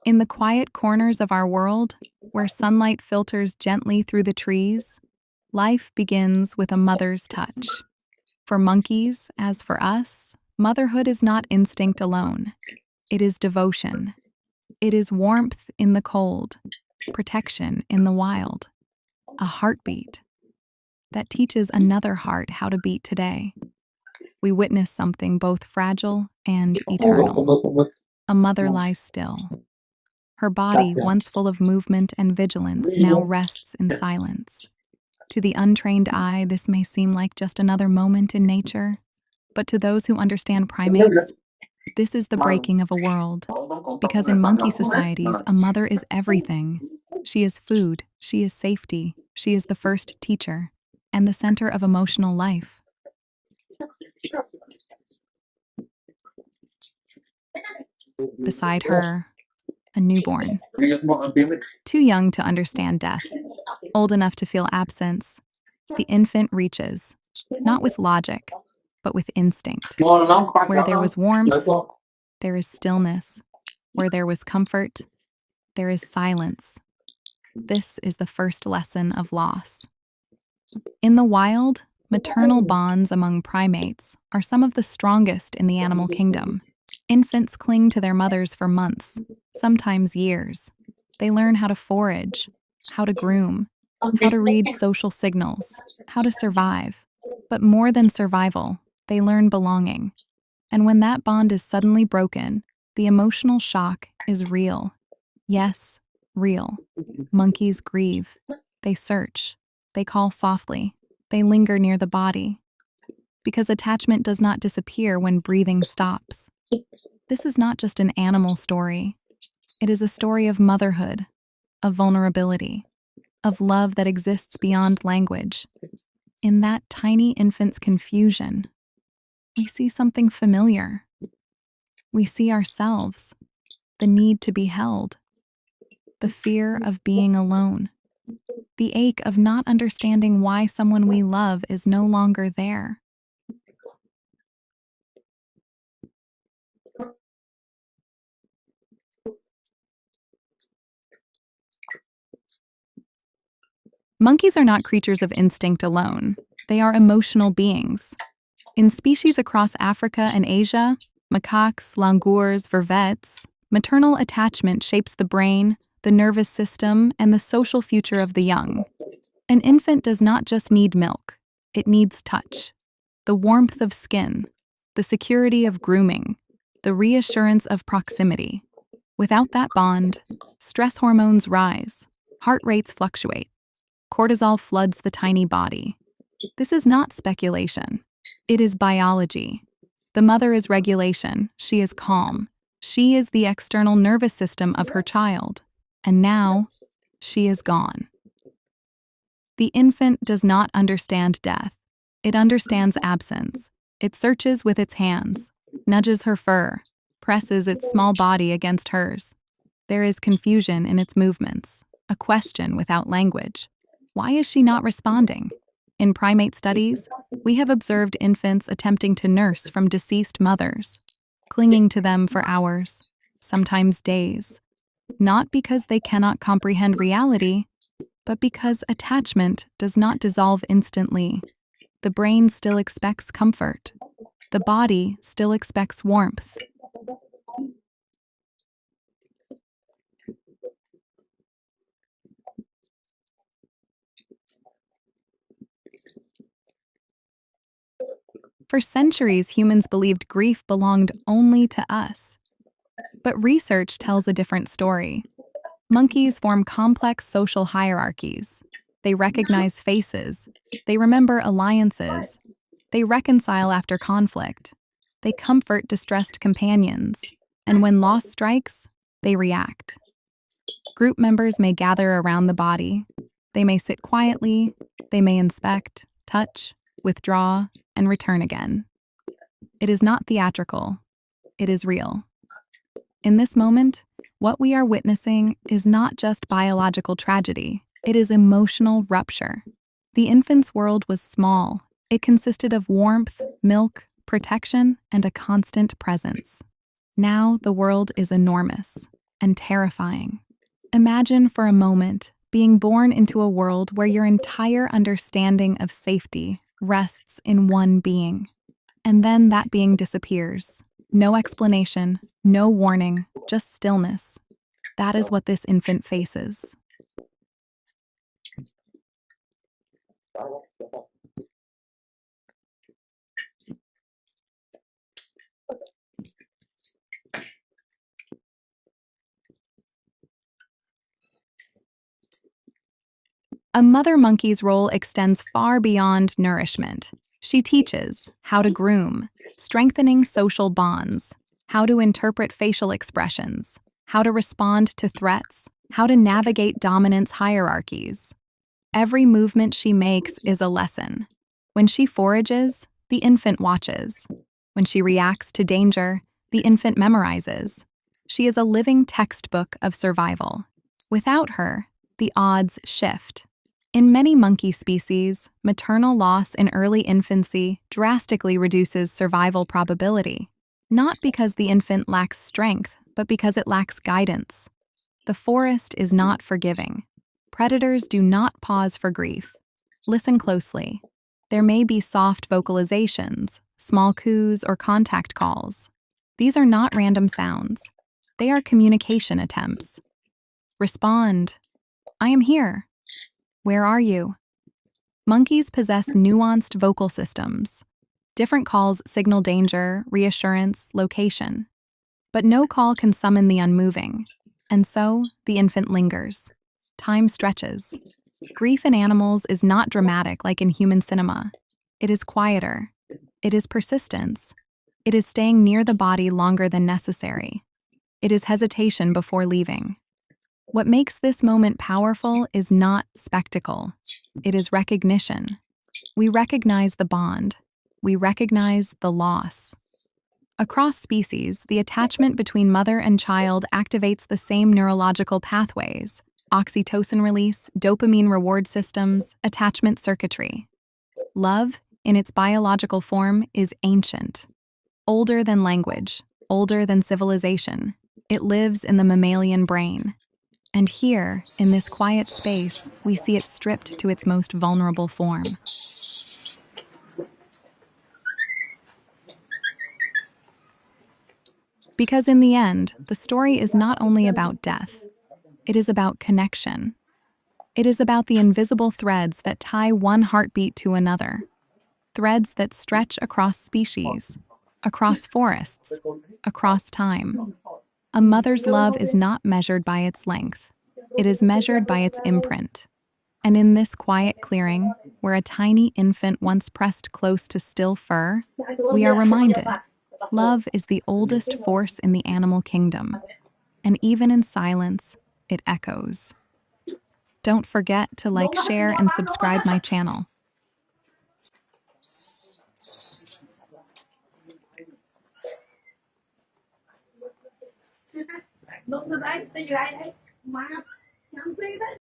In the quiet corners of our world, where sunlight filters gently through the trees, life begins with a mother's touch. For monkeys, as for us, motherhood is not instinct alone. It is devotion. It is warmth in the cold, protection in the wild, a heartbeat that teaches another heart how to beat today. We witness something both fragile and eternal. A mother lies still. Her body, once full of movement and vigilance, now rests in silence. To the untrained eye, this may seem like just another moment in nature, but to those who understand primates, this is the breaking of a world. Because in monkey societies, a mother is everything. She is food, she is safety, she is the first teacher, and the center of emotional life. Beside her, a newborn. Too young to understand death, old enough to feel absence, the infant reaches, not with logic, but with instinct. Where there was warmth, there is stillness. Where there was comfort, there is silence. This is the first lesson of loss. In the wild, maternal bonds among primates are some of the strongest in the animal kingdom. Infants cling to their mothers for months, sometimes years. They learn how to forage, how to groom, how to read social signals, how to survive. But more than survival, they learn belonging. And when that bond is suddenly broken, the emotional shock is real. Yes, real. Monkeys grieve. They search. They call softly. They linger near the body. Because attachment does not disappear when breathing stops. This is not just an animal story. It is a story of motherhood, of vulnerability, of love that exists beyond language. In that tiny infant's confusion, we see something familiar. We see ourselves, the need to be held, the fear of being alone, the ache of not understanding why someone we love is no longer there. Monkeys are not creatures of instinct alone. They are emotional beings. In species across Africa and Asia, macaques, langurs, vervets, maternal attachment shapes the brain, the nervous system, and the social future of the young. An infant does not just need milk, it needs touch, the warmth of skin, the security of grooming, the reassurance of proximity. Without that bond, stress hormones rise, heart rates fluctuate, cortisol floods the tiny body. This is not speculation. It is biology. The mother is regulation. She is calm. She is the external nervous system of her child. And now, she is gone. The infant does not understand death. It understands absence. It searches with its hands, nudges her fur, presses its small body against hers. There is confusion in its movements, a question without language. Why is she not responding? In primate studies, we have observed infants attempting to nurse from deceased mothers, clinging to them for hours, sometimes days, not because they cannot comprehend reality, but because attachment does not dissolve instantly. The brain still expects comfort. The body still expects warmth. For centuries, humans believed grief belonged only to us. But research tells a different story. Monkeys form complex social hierarchies. They recognize faces. They remember alliances. They reconcile after conflict. They comfort distressed companions. And when loss strikes, they react. Group members may gather around the body. They may sit quietly. They may inspect, touch, withdraw, and return again. It is not theatrical. It is real. In this moment, what we are witnessing is not just biological tragedy. It is emotional rupture. The infant's world was small. It consisted of warmth, milk, protection, and a constant presence. Now the world is enormous and terrifying. Imagine for a moment being born into a world where your entire understanding of safety rests in one being. And then that being disappears. No explanation, no warning, just stillness. That is what this infant faces. A mother monkey's role extends far beyond nourishment. She teaches how to groom, strengthening social bonds, how to interpret facial expressions, how to respond to threats, how to navigate dominance hierarchies. Every movement she makes is a lesson. When she forages, the infant watches. When she reacts to danger, the infant memorizes. She is a living textbook of survival. Without her, the odds shift. In many monkey species, maternal loss in early infancy drastically reduces survival probability, not because the infant lacks strength, but because it lacks guidance. The forest is not forgiving. Predators do not pause for grief. Listen closely. There may be soft vocalizations, small coos, or contact calls. These are not random sounds. They are communication attempts. Respond. I am here. Where are you? Monkeys possess nuanced vocal systems. Different calls signal danger, reassurance, location. But no call can summon the unmoving. And so, the infant lingers. Time stretches. Grief in animals is not dramatic like in human cinema. It is quieter. It is persistence. It is staying near the body longer than necessary. It is hesitation before leaving. What makes this moment powerful is not spectacle. It is recognition. We recognize the bond. We recognize the loss. Across species, the attachment between mother and child activates the same neurological pathways: oxytocin release, dopamine reward systems, attachment circuitry. Love, in its biological form, is ancient. Older than language, older than civilization. It lives in the mammalian brain. And here, in this quiet space, we see it stripped to its most vulnerable form. Because in the end, the story is not only about death, it is about connection. It is about the invisible threads that tie one heartbeat to another, threads that stretch across species, across forests, across time. A mother's love is not measured by its length. It is measured by its imprint. And in this quiet clearing, where a tiny infant once pressed close to still fur, we are reminded love is the oldest force in the animal kingdom. And even in silence, it echoes. Don't forget to like, share, and subscribe my channel.